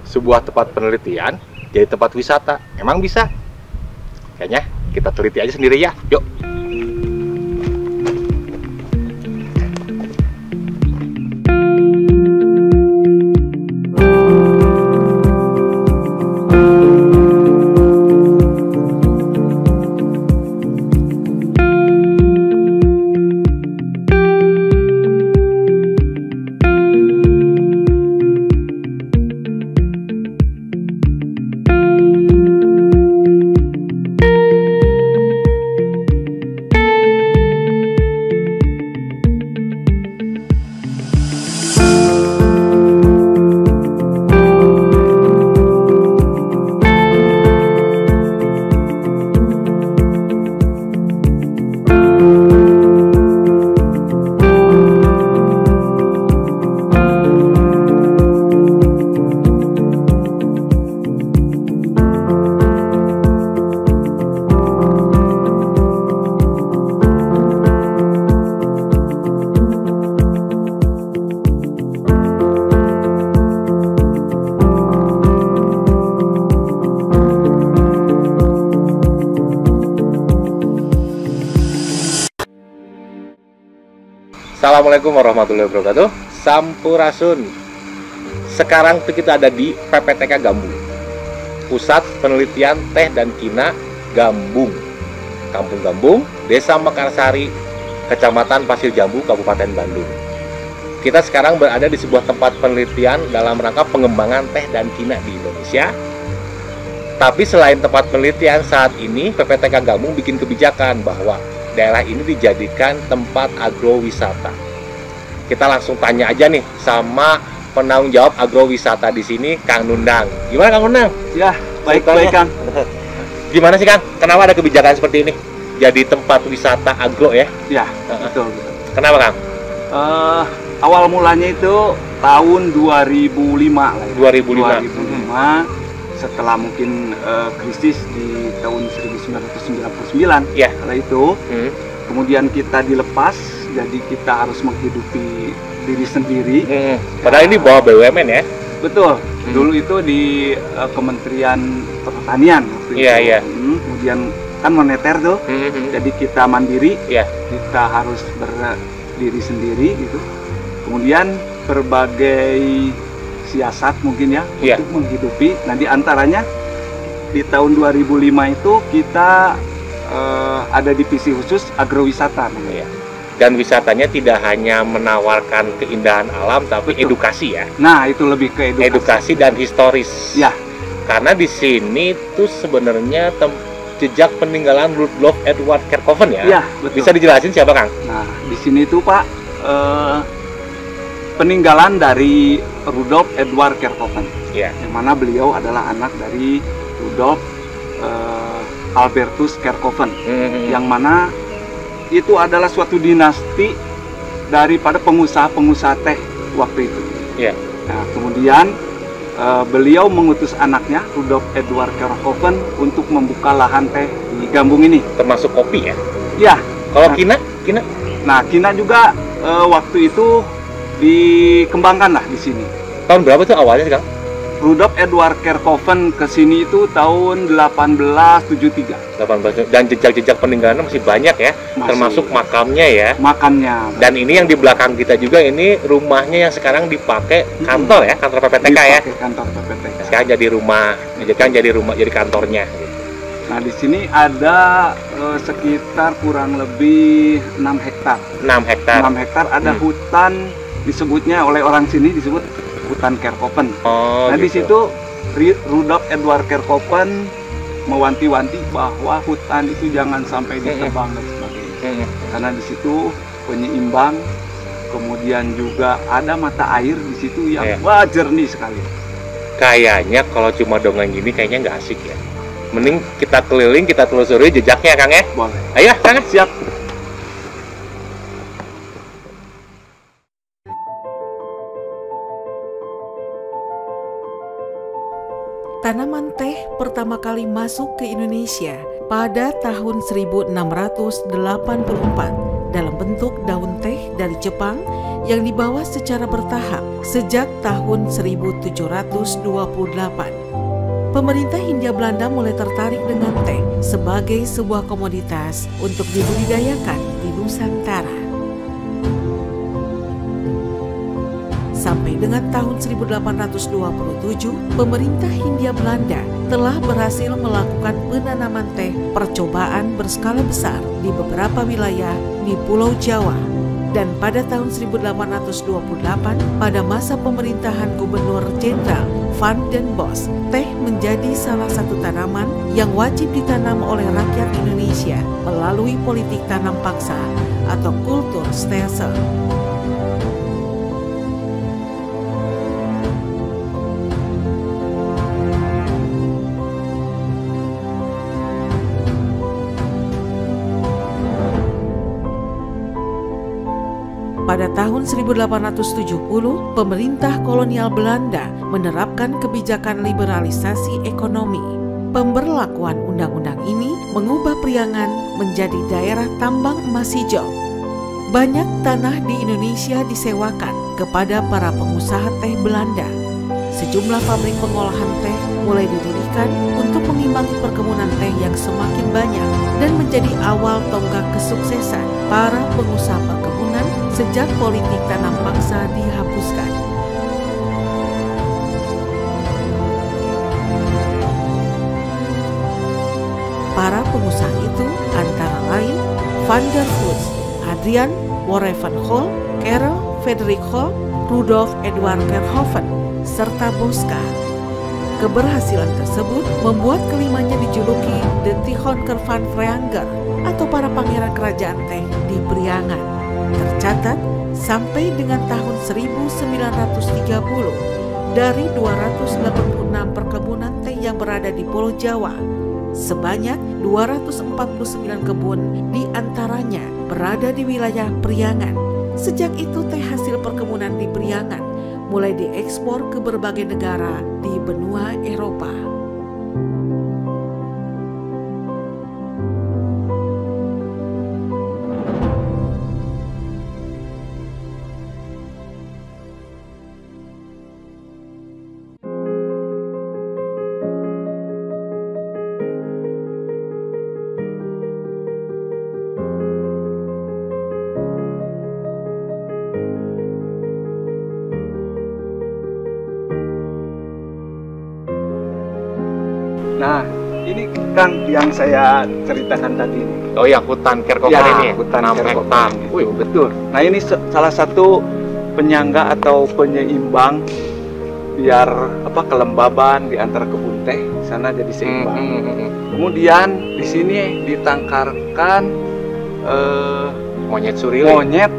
sebuah tempat penelitian jadi tempat wisata? Emang bisa? Kayaknya kita teliti aja sendiri ya. Yuk. Assalamualaikum warahmatullahi wabarakatuh. Sampurasun. Sekarang kita ada di PPTK Gambung, Pusat Penelitian Teh dan Kina Gambung, Kampung Gambung, Desa Mekarsari, Kecamatan Pasir Jambu, Kabupaten Bandung. Kita sekarang berada di sebuah tempat penelitian dalam rangka pengembangan teh dan kina di Indonesia. Tapi selain tempat penelitian, saat ini PPTK Gambung bikin kebijakan bahwa daerah ini dijadikan tempat agrowisata. Kita langsung tanya aja nih sama penanggung jawab agrowisata di sini, Kang Nundang. Gimana Kang Nundang? Ya, baik-baik Kang. Gimana sih Kang? Kenapa ada kebijakan seperti ini? Jadi tempat wisata agro ya? Ya, betul. Kenapa Kang? Awal mulanya itu tahun 2005 lah ya. 2005. Setelah mungkin krisis di tahun 1999 ya. Kala itu kemudian kita dilepas, jadi kita harus menghidupi diri sendiri. Padahal ini bawa BUMN ya? Betul. Dulu itu di Kementerian Pertanian waktu itu. Iya. Kemudian kan moneter tuh, jadi kita mandiri, kita harus berdiri sendiri gitu. Kemudian berbagai siasat mungkin ya untuk menghidupi. Nah, di antaranya di tahun 2005 itu kita ada divisi khusus agrowisata namanya. Dan wisatanya tidak hanya menawarkan keindahan alam, tapi edukasi ya. Nah, itu lebih ke edukasi. Edukasi dan historis. Ya. Karena di sini tuh sebenarnya jejak peninggalan Rudolf Eduard Kerckhoven ya. Iya, betul. Bisa dijelasin siapa Kang? Nah, di sini tuh Pak peninggalan dari Rudolf Eduard Kerckhoven, yang mana beliau adalah anak dari Rudolf Albertus Kerckhoven, yang mana itu adalah suatu dinasti daripada pengusaha-pengusaha teh waktu itu. Nah, kemudian beliau mengutus anaknya Rudolf Eduard Kerckhoven untuk membuka lahan teh di Gambung ini. Termasuk kopi ya? Ya. Kalau kina? Nah, kina juga waktu itu dikembangkan lah di sini. Tahun berapa tuh awalnya Kang? Rudolf Eduard Kerckhoven ke sini itu tahun 1873. Dan jejak-jejak peninggalan masih banyak ya, termasuk makamnya ya. Makamnya. Dan ini yang di belakang kita juga, ini rumahnya yang sekarang dipakai kantor ya, kantor PPTK ya. Kantor PPTK. Sekarang jadi kantornya. Nah, di sini ada sekitar kurang lebih 6 hektar. 6 hektar. 6 hektar ada hutan, disebutnya oleh orang sini disebut hutan Kerckhoven. Nah, di situ Rudolf Eduard Kerckhoven mewanti-wanti bahwa hutan itu jangan sampai ditebang dan sebagainya. Karena di situ penyeimbang, kemudian juga ada mata air di situ yang jernih sekali. Kayaknya kalau cuma dongeng gini kayaknya nggak asik ya. Mending kita keliling, kita telusuri jejaknya Kang ya. Boleh. Ayo Kang. Siap. Tanaman teh pertama kali masuk ke Indonesia pada tahun 1684 dalam bentuk daun teh dari Jepang yang dibawa secara bertahap sejak tahun 1728. Pemerintah Hindia Belanda mulai tertarik dengan teh sebagai sebuah komoditas untuk dibudidayakan di Nusantara. Sampai dengan tahun 1827, pemerintah Hindia Belanda telah berhasil melakukan penanaman teh percobaan berskala besar di beberapa wilayah di Pulau Jawa. Dan pada tahun 1828, pada masa pemerintahan Gubernur Jenderal Van den Bosch, teh menjadi salah satu tanaman yang wajib ditanam oleh rakyat Indonesia melalui politik tanam paksa atau kultur stelsel. Pada tahun 1870, pemerintah kolonial Belanda menerapkan kebijakan liberalisasi ekonomi. Pemberlakuan undang-undang ini mengubah Priangan menjadi daerah tambang emas hijau. Banyak tanah di Indonesia disewakan kepada para pengusaha teh Belanda. Sejumlah pabrik pengolahan teh mulai didirikan untuk mengimbangi perkebunan teh yang semakin banyak dan menjadi awal tonggak kesuksesan para pengusaha perkebunan sejak politik tanam paksa dihapuskan. Para pengusaha itu antara lain Van der Voort, Adrian Woerdenhout, Karel Frederik Hol, Rudolf Eduard Kerhoven, serta Bosca. Keberhasilan tersebut membuat kelimanya dijuluki de Tichonker van Vreanger atau para pangeran kerajaan teh di Priangan. Tercatat sampai dengan tahun 1930 dari 286 perkebunan teh yang berada di Pulau Jawa, sebanyak 249 kebun diantaranya berada di wilayah Priangan. Sejak itu teh hasil perkebunan di Priangan mulai diekspor ke berbagai negara di benua Eropa. Nah, ini Kang yang saya ceritakan tadi. Oh ya, hutan Kerkopen ini. Hutan 6 Kerkopen. hektar. Wih, betul. Nah, ini salah satu penyangga atau penyeimbang biar kelembaban di antara kebun teh sana jadi seimbang. Kemudian di sini ditangkarkan Monyet surili. monyet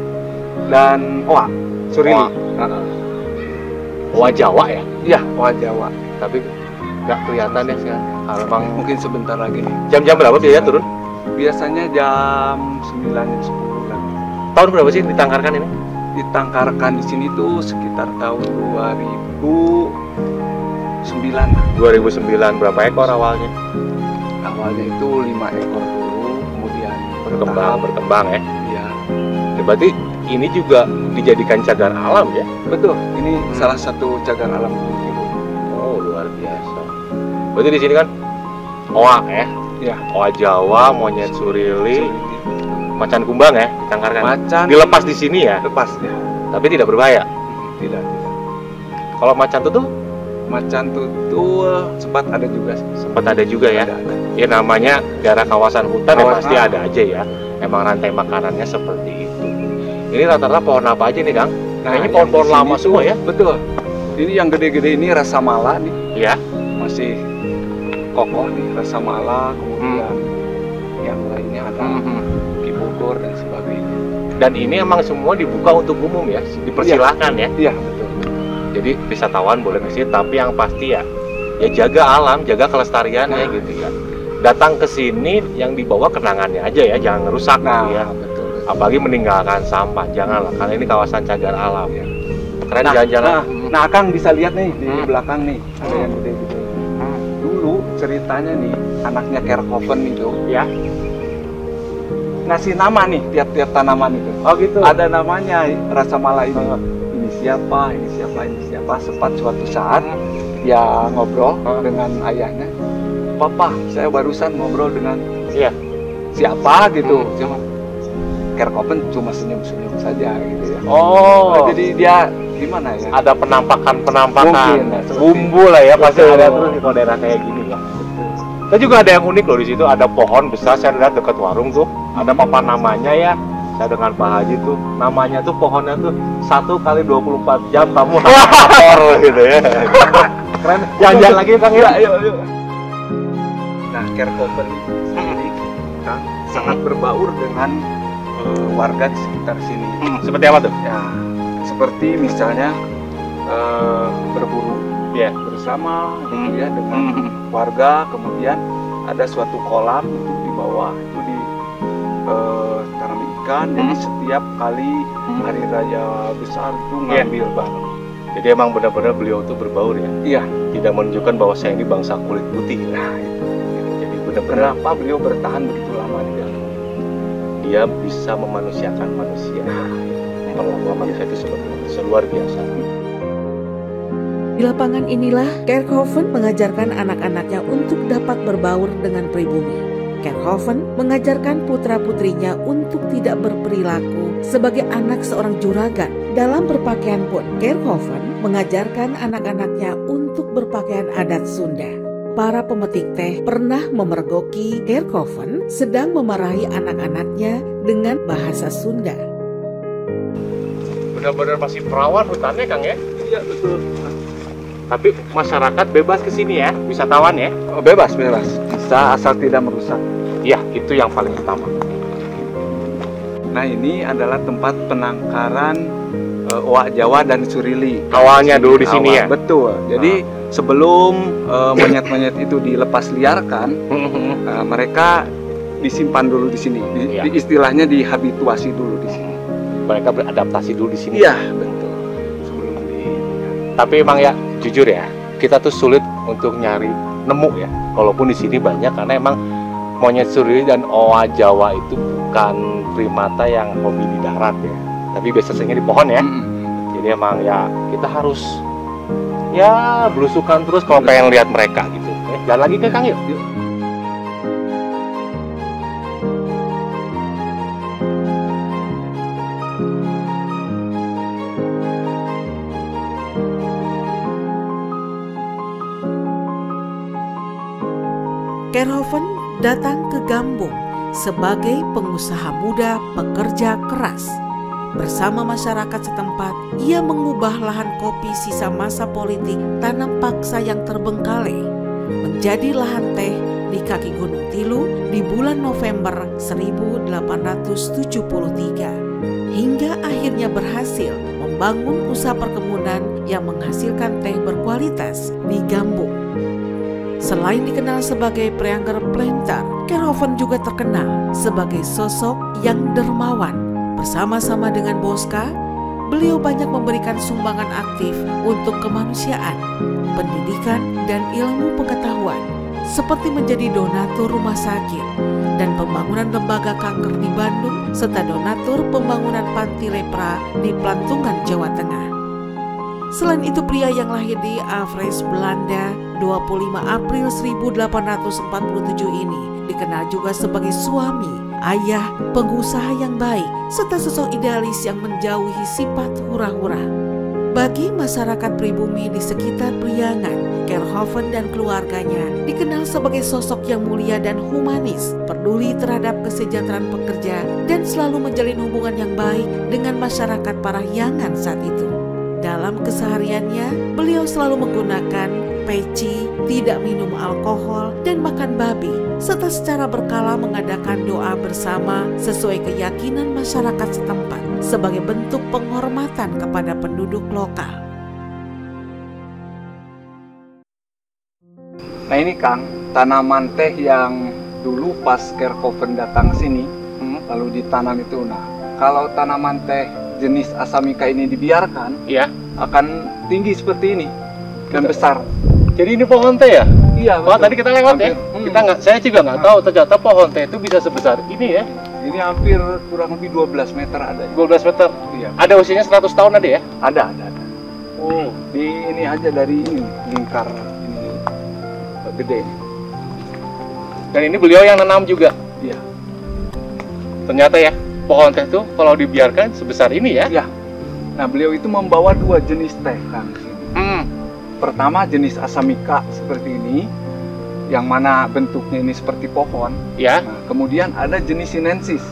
dan oa surili. Oa Jawa ya? Iya, oa Jawa. Tapi nggak kelihatan ya sekarang. Kalau emang Mungkin sebentar lagi nih. jam-jam berapa biasanya turun? Biasanya jam 9 jam 10 kan. Tahun berapa sih ditangkarkan ini? Ditangkarkan di sini tuh sekitar tahun 2009. 2009. Berapa ekor awalnya? Awalnya itu 5 ekor dulu, kemudian Berkembang ya. Iya, Ya, berarti ini juga dijadikan cagar alam ya? betul. Ini salah satu cagar alam Gunung. Oh, luar biasa. Berarti di sini kan oa ya? Ya, Oa Jawa, monyet surili, macan kumbang ya ditangkarkan. macan Dilepas di sini ya, lepas ya. tapi tidak berbahaya. Tidak. Kalau macan tutul Macan tutul sempat ada juga sih. sempat ada juga ya. Ada. Ya namanya daerah kawasan hutan ya Kawasan. pasti ada aja ya. Emang rantai makanannya seperti itu. Ini rata-rata pohon apa aja nih, Kang? Nah, Kayaknya yang pohon-pohon di sini lama tuh- semua ya. Betul. Ini yang gede-gede ini rasa mala nih, Iya. masih kokoh nih rasa mala, kemudian yang lainnya ada kibogor dan sebagainya. Dan ini emang semua dibuka untuk umum ya, dipersilahkan ya. Iya, betul. Jadi wisatawan boleh ke sini, tapi yang pasti ya jaga alam, jaga kelestariannya Nah. gitu ya. Datang ke sini yang dibawa kenangannya aja ya, jangan ngerusak gitu ya. betul. Apalagi meninggalkan sampah, janganlah, karena ini kawasan cagar alam ya. Keren Nah, jalan-jalan. nah, Kang bisa lihat nih di belakang nih, ada Hmm. yang gede-gede. Dulu ceritanya nih, anaknya Kerhoven itu Ya. ngasih nama nih tiap-tiap tanaman itu. Oh gitu. Ada namanya rasa mala ini. Ini siapa, ini siapa, ini siapa. Sempat suatu saat dia ngobrol dengan ayahnya. Papa, saya barusan ngobrol dengan siapa gitu. Cuma Kerkopen cuma senyum-senyum saja gitu ya. Oh. Jadi dia gimana ya? Ada penampakan Mungkin, bumbu lah ya, pasti Betul. ada terus di daerah kayak gini ya. Dan juga ada yang unik loh di situ, ada pohon besar saya lihat dekat warung tuh, ada papan namanya ya. Saya dengan Pak Haji tuh, namanya tuh pohonnya tuh 1 kali 24 jam kamu lapor gitu ya. Keren. Jalan-jalan lagi Kang ya. Yuk. Nah, Kerkopen itu sendiri kan sangat berbaur dengan warga di sekitar sini. Seperti apa tuh? Ya, seperti misalnya berburu bersama gitu ya dengan warga, kemudian ada suatu kolam itu di bawah itu di tanam ikan, jadi setiap kali hari raya besar itu ngambil bareng. Jadi emang benar-benar beliau tuh berbaur ya. Iya, Tidak menunjukkan bahwa saya ini bangsa kulit putih. Nah itu. Jadi benar-benar kenapa beliau bertahan begitu lama di dalam? dia bisa memanusiakan manusia. Memperlakukan manusia itu seperti luar biasa. Di lapangan inilah Kerkhoven mengajarkan anak-anaknya untuk dapat berbaur dengan pribumi. Kerkhoven mengajarkan putra-putrinya untuk tidak berperilaku sebagai anak seorang juragan. Dalam berpakaian pun, Kerkhoven mengajarkan anak-anaknya untuk berpakaian adat Sunda. Para pemetik teh pernah memergoki Kerkhoven sedang memarahi anak-anaknya dengan bahasa Sunda. Benar-benar masih perawan hutannya Kang ya? Iya, betul. Tapi masyarakat bebas ke sini ya, wisatawan ya? Oh, bebas. Bisa asal tidak merusak. Iya, itu yang paling utama. Nah, ini adalah tempat penangkaran owa Jawa dan surili. Awalnya dulu di sini ya? Betul. Jadi sebelum monyet-monyet itu dilepas liarkan, mereka disimpan dulu di sini. Istilahnya dihabituasi dulu di sini. Mereka beradaptasi dulu di sini. Iya, betul. Sebelum Tapi emang ya, jujur ya, kita tuh sulit untuk nyari nemu ya. Walaupun di sini banyak, karena emang monyet surili dan owa Jawa itu bukan primata yang hobi di darat ya, tapi biasanya di pohon ya. Jadi emang ya kita harus ya belusukan terus kalau pengen lihat mereka gitu. Jalan lagi ke Kang yuk. Kerkhoven datang ke Gambung sebagai pengusaha muda pekerja keras. Bersama masyarakat setempat, ia mengubah lahan kopi sisa masa politik tanam paksa yang terbengkalai menjadi lahan teh di kaki Gunung Tilu di bulan November 1873. Hingga akhirnya berhasil membangun usaha perkebunan yang menghasilkan teh berkualitas di Gambung. Selain dikenal sebagai preanger planter, Kerkhoven juga terkenal sebagai sosok yang dermawan. Bersama-sama dengan Boska, beliau banyak memberikan sumbangan aktif untuk kemanusiaan, pendidikan, dan ilmu pengetahuan, seperti menjadi donatur rumah sakit dan pembangunan lembaga kanker di Bandung, serta donatur pembangunan panti lepra di Plantungan, Jawa Tengah. Selain itu, pria yang lahir di Avres, Belanda 25 April 1847 ini dikenal juga sebagai suami, ayah, pengusaha yang baik, serta sosok idealis yang menjauhi sifat hura-hura. Bagi masyarakat pribumi di sekitar Priangan, Kerkhoven dan keluarganya dikenal sebagai sosok yang mulia dan humanis, peduli terhadap kesejahteraan pekerja, dan selalu menjalin hubungan yang baik dengan masyarakat Parahyangan saat itu. Dalam kesehariannya, beliau selalu menggunakan peci, tidak minum alkohol, dan makan babi, serta secara berkala mengadakan doa bersama sesuai keyakinan masyarakat setempat sebagai bentuk penghormatan kepada penduduk lokal. Nah ini Kang, tanaman teh yang dulu pas Kerkhoven datang sini, lalu ditanam itu. Nah, kalau tanaman teh jenis Asamika ini dibiarkan, akan tinggi seperti ini dan besar. Jadi ini pohon teh ya? Iya. Tadi kita lewat ya. Kita nggak, saya juga nggak tahu ternyata pohon teh itu bisa sebesar ini ya. Ini hampir kurang lebih 12 meter ada. 12 meter. Iya. Ada usianya 100 tahun ada ya? Ada. Oh, Di ini aja dari ini lingkar ini gede. dan ini beliau yang nanam juga. Iya. Ternyata ya, pohon teh tuh kalau dibiarkan sebesar ini ya. Iya. Nah, beliau itu membawa 2 jenis teh Kang. Pertama jenis Asamika seperti ini, yang mana bentuknya ini seperti pohon. Ya. Nah, kemudian ada jenis Sinensis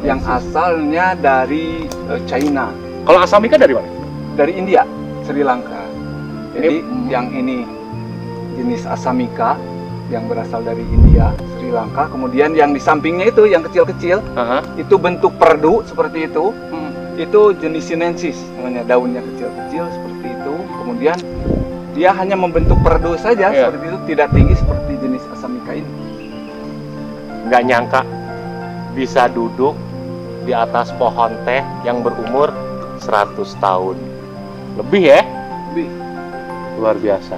yang asalnya dari China, Kalau Asamika dari mana? dari India, Sri Lanka. Jadi Ini- yang ini jenis Asamika yang berasal dari India, Sri Lanka. Kemudian yang di sampingnya itu yang kecil-kecil, Aha. itu bentuk perdu seperti itu. Itu jenis Sinensis, namanya, daunnya kecil-kecil seperti itu. Kemudian dia hanya membentuk perdu saja Iya. seperti itu, tidak tinggi seperti jenis Asamika ini. Nggak nyangka bisa duduk di atas pohon teh yang berumur 100 tahun. Lebih ya? Lebih. Luar biasa.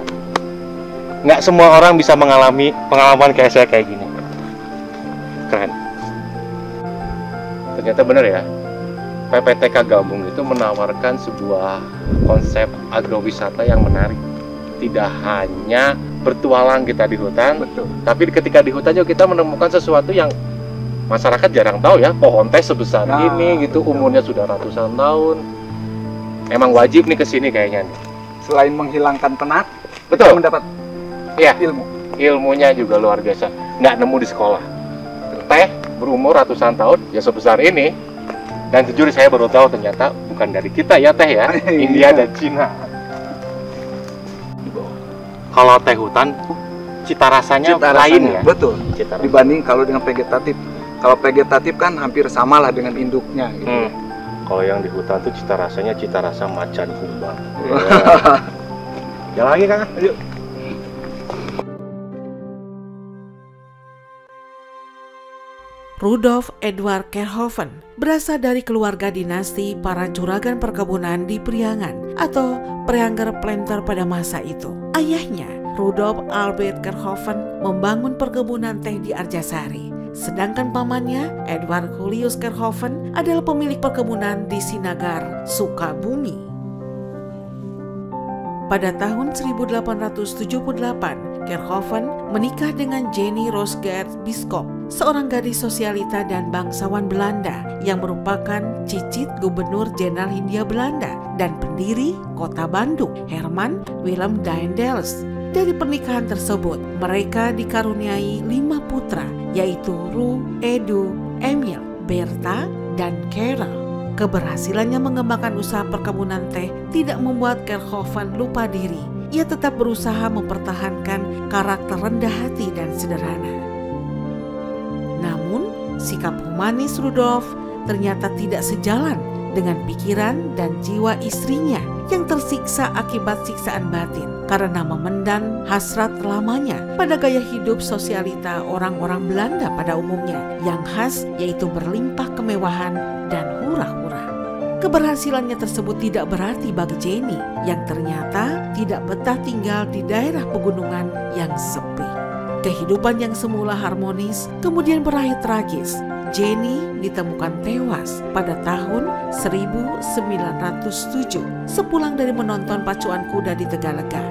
Nggak semua orang bisa mengalami pengalaman kayak saya kayak gini. Keren. Ternyata benar ya. PPTK Gambung itu menawarkan sebuah konsep agrowisata yang menarik. Tidak hanya bertualang kita di hutan, Betul. tapi ketika di hutan juga kita menemukan sesuatu yang masyarakat jarang tahu ya. Pohon teh sebesar Nah, ini gitu, betul. umurnya sudah ratusan tahun. Emang wajib nih kesini kayaknya nih. Selain menghilangkan penat, Betul. kita mendapat Iya. ilmu. Ilmunya juga luar biasa. Nggak nemu di sekolah. Teh berumur ratusan tahun ya sebesar ini. Dan jujur saya baru tahu ternyata bukan dari kita ya teh ya. India dan Cina. Kalau teh hutan cita rasanya Cita lain rasanya, ya. betul. Cita rasanya. Dibanding kalau dengan vegetatif. Kalau vegetatif kan hampir sama lah dengan induknya gitu. Hmm. Kalau yang di hutan tuh cita rasanya cita rasa macan kumbang. Jalan lagi Kang. Ayo. Rudolf Edward Kerhoven berasal dari keluarga dinasti para juragan perkebunan di Priangan atau Preanger Planter pada masa itu. Ayahnya, Rudolf Albert Kerhoven, membangun perkebunan teh di Arjasari. Sedangkan pamannya, Edward Julius Kerhoven, adalah pemilik perkebunan di Sinagar, Sukabumi. Pada tahun 1878, Kerhoven menikah dengan Jenny Rosgaard Bisschop, seorang gadis sosialita dan bangsawan Belanda yang merupakan cicit Gubernur Jenderal Hindia Belanda dan pendiri Kota Bandung, Herman Willem Daendels. Dari pernikahan tersebut, mereka dikaruniai 5 putra, yaitu Ru, Edu, Emil, Bertha, dan Carol. Keberhasilannya mengembangkan usaha perkebunan teh tidak membuat Kerhoven lupa diri. Ia tetap berusaha mempertahankan karakter rendah hati dan sederhana. Namun, sikap humanis Rudolf ternyata tidak sejalan dengan pikiran dan jiwa istrinya yang tersiksa akibat siksaan batin karena memendam hasrat lamanya pada gaya hidup sosialita orang-orang Belanda pada umumnya yang khas yaitu berlimpah kemewahan dan hura-hura. Keberhasilannya tersebut tidak berarti bagi Jenny yang ternyata tidak betah tinggal di daerah pegunungan yang sepi. Kehidupan yang semula harmonis kemudian berakhir tragis. Jenny ditemukan tewas pada tahun 1907 sepulang dari menonton pacuan kuda di Tegalega.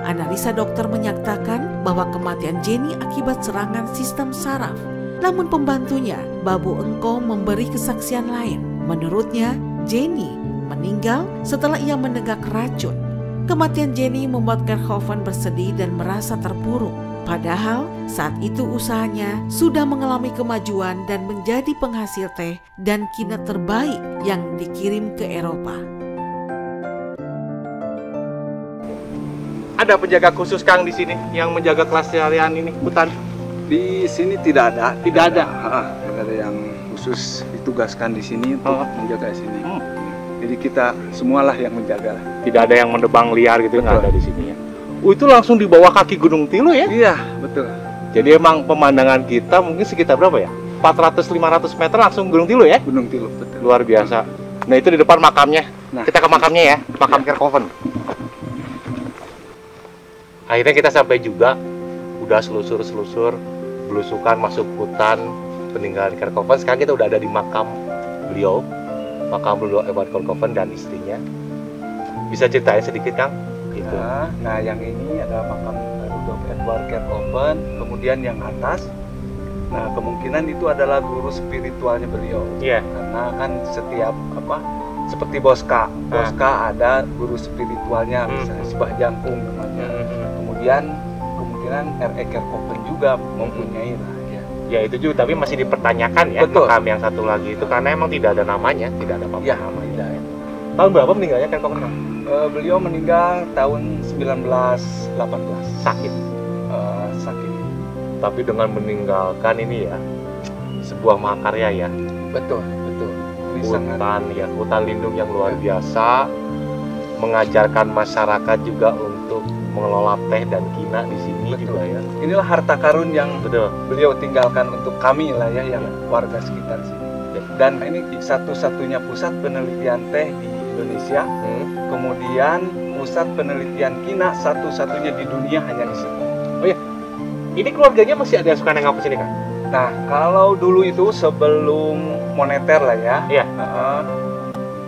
Analisa dokter menyatakan bahwa kematian Jenny akibat serangan sistem saraf. Namun pembantunya, Babu Engko, memberi kesaksian lain. Menurutnya, Jenny meninggal setelah ia menenggak racun. Kematian Jenny membuat Kerhoven bersedih dan merasa terpuruk. Padahal saat itu usahanya sudah mengalami kemajuan dan menjadi penghasil teh dan kina terbaik yang dikirim ke Eropa. Ada penjaga khusus Kang di sini yang menjaga kelestarian ini hutan. Di sini tidak ada. Tidak ada. Tidak ada yang khusus ditugaskan di sini untuk menjaga sini. Jadi kita semualah yang menjaga. Tidak ada yang mendebang liar gitu, nggak Betul. ada di sini ya. Itu langsung di bawah kaki Gunung Tilu ya. Iya, betul. Jadi emang pemandangan kita mungkin sekitar berapa ya? 400-500 meter langsung Gunung Tilu ya. Gunung Tilu, betul. Luar biasa. Nah itu di depan makamnya. Nah. Kita ke makamnya ya, makam Kerhoven. Akhirnya kita sampai juga. Udah selusur-selusur, belusukan masuk hutan. peninggalan Kerkhoven. Sekarang kita udah ada di makam beliau Edward Kerkhoven dan istrinya. Bisa ceritain sedikit, Kang? Gitu. Nah, yang ini adalah makam Rudolf Edward Kerkhoven. Kemudian yang atas, nah kemungkinan itu adalah guru spiritualnya beliau. Iya. Karena kan setiap seperti Bosca ada guru spiritualnya, misalnya Sibah Jangkung namanya. Kemudian kemungkinan R.E. Kerkhoven juga mempunyai lah ya. Ya itu juga, tapi masih dipertanyakan ya. Betul. Makam yang satu lagi itu karena emang tidak ada namanya, tidak ada apa-apa Ya, nama. tidak. Tahun berapa meninggalnya Kerkhoven? Beliau meninggal tahun 1918. Sakit. Sakit. Tapi dengan meninggalkan ini ya sebuah mahakarya ya. Betul. Ini sangat Hutan lindung yang luar biasa, mengajarkan masyarakat juga untuk mengelola teh dan kina di sini. Betul. Juga ya. Inilah harta karun yang Betul. beliau tinggalkan untuk kami lah ya, yang warga sekitar sini. Dan ini satu-satunya pusat penelitian teh di Indonesia. Kemudian pusat penelitian kina satu-satunya di dunia hanya di sini. Oh ya, ini keluarganya masih ada yang suka nengok ke sini, Kang? Nah, kalau dulu itu sebelum moneter lah ya. Iya.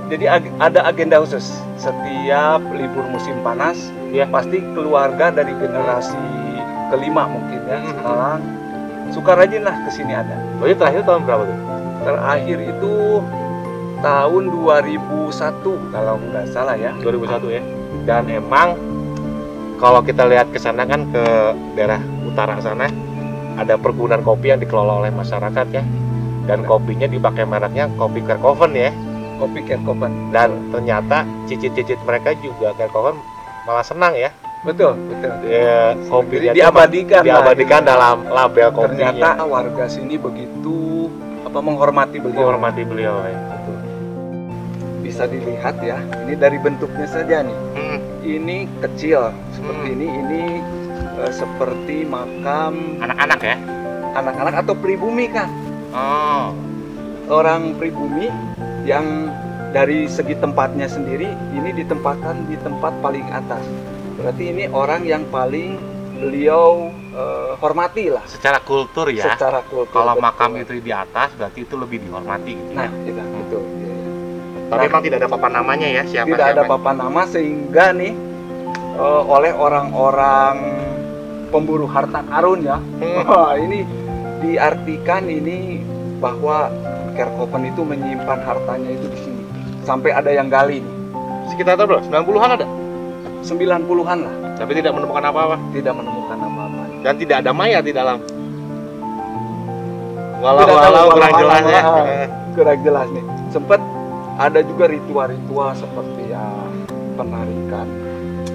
Jadi ada agenda khusus setiap libur musim panas. Iya. Pasti keluarga dari generasi kelima mungkin ya sekarang suka rajin lah ke sini ada. Oh ya, terakhir tahun berapa tuh? Terakhir itu tahun 2001 kalau nggak salah ya. 2001 ya. Dan emang kalau kita lihat ke sana kan, ke daerah utara sana ada perkebunan kopi yang dikelola oleh masyarakat ya. Dan kopinya dipakai mereknya kopi Kerkhoven ya. Kopi Kerkhoven. Dan ternyata cicit-cicit mereka juga Kerkhoven malah senang ya. Betul. Ya, kopinya Jadi diabadikan dalam label kopinya. Ternyata warga sini begitu menghormati beliau. Ya. Betul. Bisa dilihat ya, ini dari bentuknya saja nih. Ini kecil seperti ini seperti makam anak-anak ya. Anak-anak atau pribumi kan? Oh. Orang pribumi yang dari segi tempatnya sendiri ini ditempatkan di tempat paling atas. Berarti ini orang yang paling beliau hormati lah. Secara kultur ya. Secara kultur. Kalau betul. Makam itu di atas berarti itu lebih dihormati gitu. Nah, iya, betul. Ya. Tapi memang tidak ada papan namanya ya, siapa? Tidak ada papan nama sehingga nih oleh orang-orang pemburu harta karun ya. Wah, ini diartikan ini bahwa Kerkhoven itu menyimpan hartanya itu di sini. Sampai ada yang gali nih. Sekitar berapa? 90-an ada? 90-an lah. Tapi tidak menemukan apa-apa. Tidak menemukan apa-apa. Dan tidak ada mayat di dalam. Walau kurang jelas ya. Kurang jelas nih. Sempat ada juga ritual-ritual seperti ya penarikan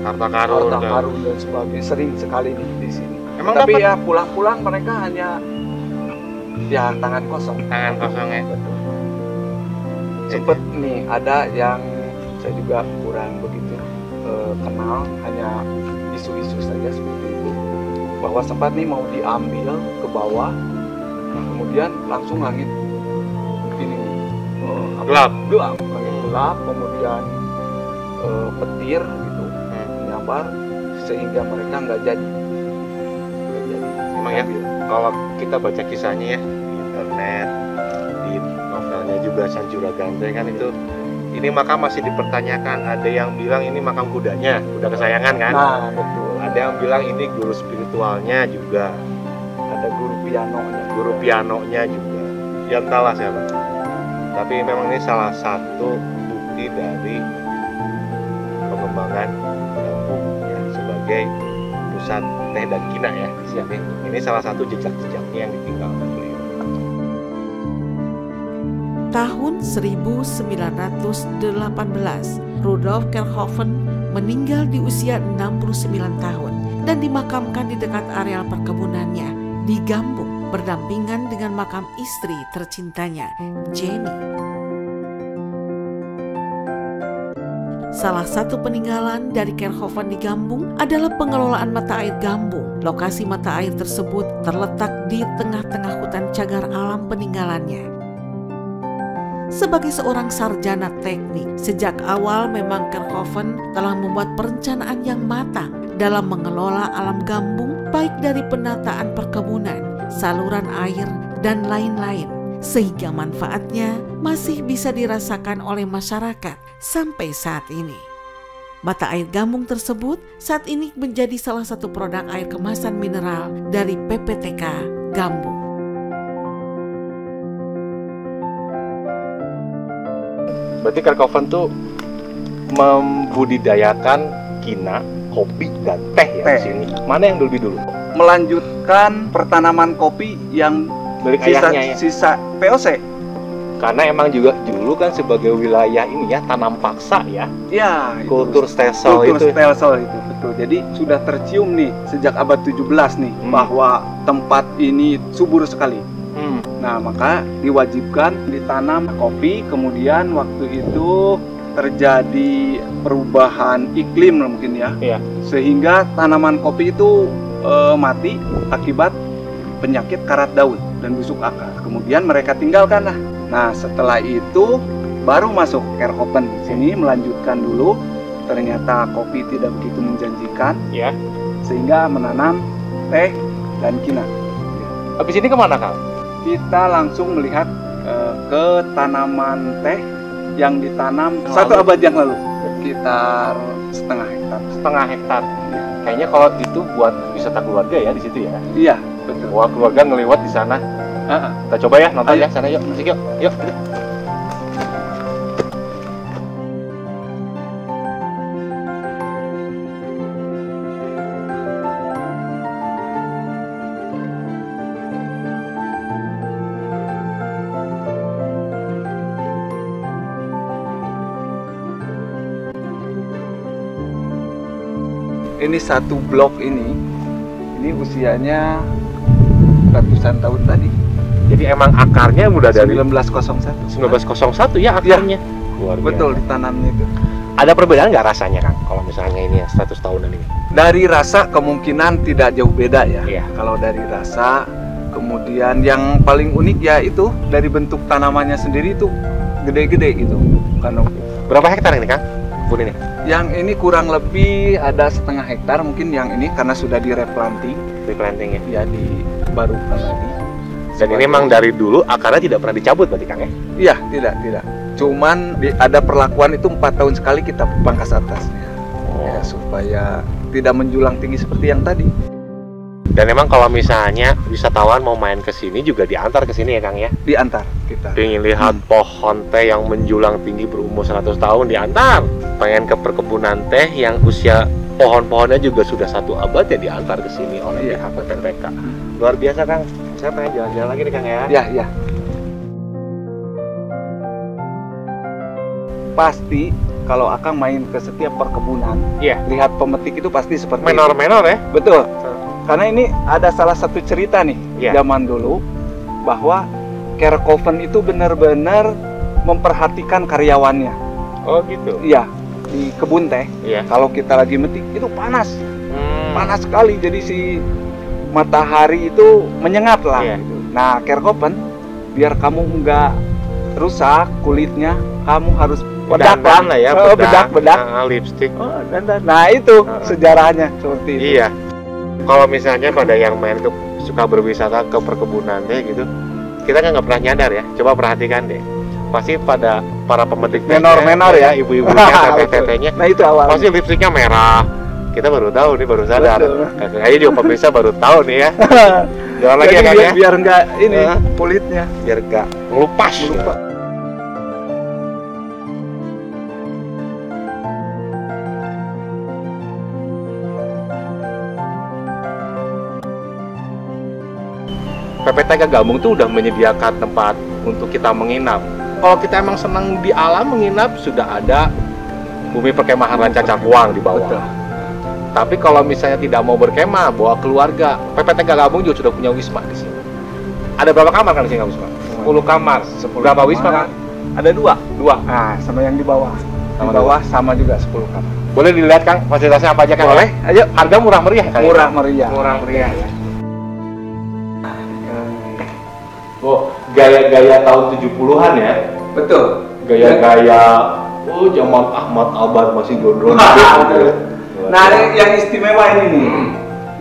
harta karun dan sebagainya, sering sekali di sini. Emang tapi dapat? Ya pulang-pulang mereka hanya ya tangan kosong ya. Betul. Sempat nih ada yang saya juga kurang begitu kenal, hanya isu-isu saja seperti itu, bahwa sempat nih mau diambil ke bawah, kemudian langsung langit ini gelap, langit gelap, kemudian petir gitu menyambar sehingga mereka nggak jadi. Emang ya, kalau kita baca kisahnya ya di internet, di novelnya juga Sanjura Gandhe kan itu, ini makam masih dipertanyakan. Ada yang bilang ini makam kudanya, kuda kesayangan kan? Nah, betul. Ada yang bilang ini guru spiritualnya juga. Ada guru pianonya juga. Ya entahlah siapa. Tapi memang ini salah satu bukti dari pengembangan Gambung ya, sebagai pusat teh dan kina ya. Ini salah satu jejak-jejaknya yang ditinggalkan beliau. Tahun 1918, Rudolf Kerkhoven meninggal di usia 69 tahun dan dimakamkan di dekat areal perkebunannya di Gambung berdampingan dengan makam istri tercintanya, Jenny. Salah satu peninggalan dari Kerkhoven di Gambung adalah pengelolaan mata air Gambung. Lokasi mata air tersebut terletak di tengah-tengah hutan cagar alam peninggalannya. Sebagai seorang sarjana teknik, sejak awal memang Kerkhoven telah membuat perencanaan yang matang dalam mengelola alam Gambung, baik dari penataan perkebunan, saluran air, dan lain-lain, sehingga manfaatnya masih bisa dirasakan oleh masyarakat sampai saat ini. Mata air Gambung tersebut saat ini menjadi salah satu produk air kemasan mineral dari PPTK Gambung. Berarti Kerkoven tuh membudidayakan kina, kopi, dan teh ya di sini. Mana yang lebih dulu? Melanjutkan pertanaman kopi yang Dari sisa VOC. Karena emang juga dulu kan sebagai wilayah ini ya tanam paksa ya. Ya, Kultur stelsel itu. Stelsel itu betul. Jadi sudah tercium nih sejak abad 17 nih bahwa tempat ini subur sekali. Nah, maka diwajibkan ditanam kopi. Kemudian waktu itu terjadi perubahan iklim mungkin ya. Iya. Sehingga tanaman kopi itu mati akibat penyakit karat daun dan busuk akar. Kemudian mereka tinggalkan lah. Nah, setelah itu baru masuk Kerkoven sini melanjutkan dulu. Ternyata kopi tidak begitu menjanjikan, Ya. sehingga menanam teh dan kina. Habis ini kemana Kang? Kita langsung melihat ke tanaman teh yang ditanam Yang 1 lalu? abad yang lalu, sekitar setengah hektar. Setengah hektar. Kayaknya kalau itu buat wisata keluarga ya di situ ya. Iya, betul. Wah, keluarga ngeliwat di sana. Kita coba ya nonton Ayo. ya sana yuk. Masuk yuk. Yuk. Ini satu blok ini usianya ratusan tahun tadi. Jadi emang akarnya udah dari 1901. 1901 ya akarnya. Luar biasa. Betul, ditanamnya itu. Ada perbedaan nggak rasanya Kang kalau misalnya ini ya 100 tahunan ini? Dari rasa kemungkinan tidak jauh beda ya. Iya. Kalau dari rasa, kemudian yang paling unik ya itu dari bentuk tanamannya sendiri itu gede-gede gitu. Kanopi. Berapa hektar ini Kang? Kebun ini? Yang ini kurang lebih ada setengah hektar mungkin yang ini karena sudah direplanting, Replanting ya. ya dibarukan lagi. Dan ini memang dari dulu akarnya tidak pernah dicabut berarti Kang ya? Iya, tidak. Cuman ada perlakuan itu 4 tahun sekali kita pangkas atasnya. Ya, supaya tidak menjulang tinggi seperti yang tadi. Dan emang kalau misalnya wisatawan mau main ke sini juga diantar ke sini ya Kang ya? Diantar kita. Pengen lihat pohon teh yang menjulang tinggi berumur 100 tahun diantar. Pengen ke perkebunan teh yang usia pohon-pohonnya juga sudah 1 abad ya diantar ke sini oleh pihak PPTK. Luar biasa Kang. Saya pengen jalan-jalan lagi nih Kang ya. Ya. Pasti kalau Akang main ke setiap perkebunan, lihat pemetik itu pasti seperti Menor-menor ya? Betul. Karena ini ada salah satu cerita nih zaman dulu bahwa Kerkoven itu benar-benar memperhatikan karyawannya. Oh gitu. Iya, di kebun teh. Iya. Kalau kita lagi metik itu panas. Panas sekali. Jadi si matahari itu menyengat lah. Iya. Gitu. Nah, Kerkoven biar kamu nggak rusak kulitnya, kamu harus bedak Dandan lah ya, bedak. Lipstick. Dandan. Nah itu sejarahnya seperti itu. Iya. Kalau misalnya pada yang main ke suka berwisata ke perkebunan teh gitu, kita kan nggak pernah nyadar ya. Coba perhatikan deh. Pasti pada para pemetik menor ya, ibu-ibunya, teteh-tetehnya. Nah itu awal. Pasti lipstiknya merah. Kita baru tahu nih, baru sadar. Kayaknya juga pemirsa baru tahu nih ya. Jangan lagi ya Kang ya. Biar nggak ini kulitnya. Biar nggak ngelupas. PPTK Gambung tuh udah menyediakan tempat untuk kita menginap. Kalau kita emang senang di alam menginap, sudah ada bumi perkemahan Ranca Cangkuang di bawah. Betul. Tapi kalau misalnya tidak mau berkemah, bawa keluarga, PPTK Gambung juga sudah punya wisma di sini. Ada berapa kamar kan di sini wisma? 10 kamar. Berapa wisma kan? Ada 2. Nah, sama yang di bawah. Sama Di bawah sama juga 10 kamar. Boleh dilihat Kang, fasilitasnya apa aja Kang? Boleh. Ayo. Harga murah meriah Kang? Murah meriah. Murah meriah ya. Oh, gaya-gaya tahun 70-an ya? Betul. Gaya-gaya, zaman Ahmad Albar masih gondrong. Nah, yang istimewa ini nih,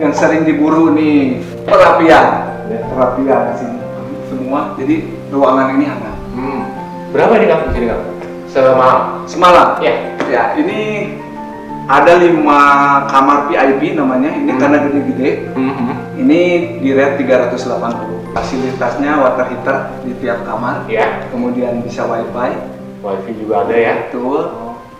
yang sering diburu nih, perapian. Perapian di sini. semua, jadi ruangan ini hangat. Berapa ini Kang di sini Kang? Semalam? Ya. Ya, ini ada 5 kamar VIP namanya, ini karena gede-gede. Ini di rate 380. Fasilitasnya water heater di tiap kamar. Ya. Kemudian bisa wifi. Wifi juga ada ya. Betul.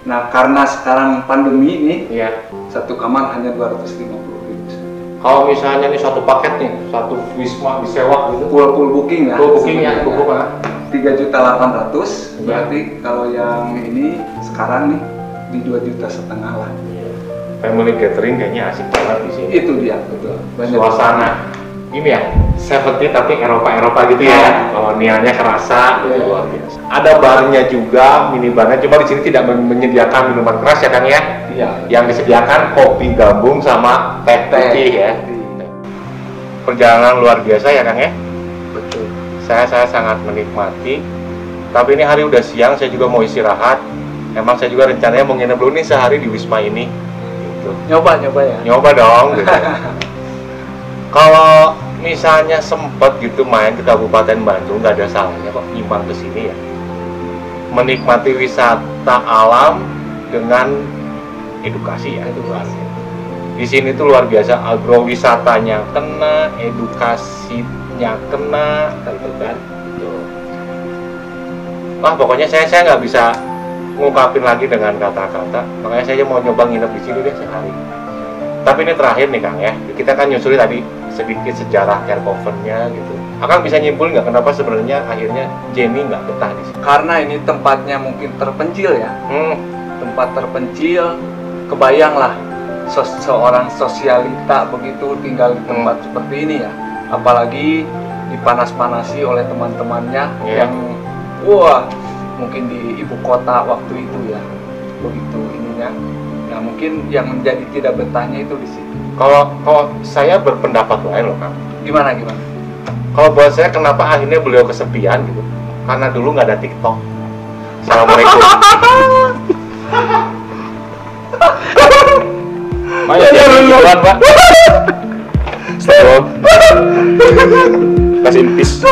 Nah, karena sekarang pandemi ini, Iya. satu kamar hanya 250.000. Kalau misalnya nih satu paket nih, satu wisma disewa gitu. Full booking ya. Full booking ya, full booking. 3.800.000. Ya. Berarti kalau yang ini sekarang nih di 2,5 juta lah. Family gathering kayaknya asik banget di sini. Itu dia, betul. Suasana ini ya, 70 tapi Eropa gitu ya. Kolonialnya kerasa, gitu, luar biasa. Ada barnya juga, minibarnya. Cuma di sini tidak menyediakan minuman keras ya Kang ya. Iya. Yang disediakan kopi gabung sama teh putih ya. Perjalanan luar biasa ya Kang ya. Betul. Saya sangat menikmati. Tapi ini hari udah siang, saya juga mau istirahat. Emang saya juga rencananya mau nginep dulu nih sehari di Wisma ini. Gitu. Nyoba ya. Nyoba dong gitu. Kalau misalnya sempet gitu main ke Kabupaten Bandung, nggak ada salahnya kok imbang ke sini ya. Menikmati wisata alam dengan edukasi ya. Edukasi. Di sini tuh luar biasa, agrowisatanya kena, edukasinya kena, gitu kan. Gitu. Wah pokoknya saya nggak bisa ngungkapin lagi dengan kata-kata, makanya saya mau nyoba nginep di sini deh sehari. Tapi ini terakhir nih Kang ya, kita kan nyusuli tadi sedikit sejarah Kerkhoven-nya gitu. Akang bisa nyimpulin nggak kenapa sebenarnya akhirnya Jenny nggak betah di sini? Karena ini tempatnya mungkin terpencil ya. Tempat terpencil, kebayanglah seorang sosialita begitu tinggal di tempat seperti ini ya. Apalagi dipanas-panasi oleh teman-temannya yang wah mungkin di ibu kota waktu itu ya, begitu ininya. Nah mungkin yang menjadi tidak betahnya itu di sini. Kalau saya berpendapat lain loh Kang. Gimana? Kalau buat saya kenapa akhirnya beliau kesepian gitu? Karena dulu nggak ada TikTok. Assalamualaikum. Ayo duluan Pak. Stop. Kasih impis.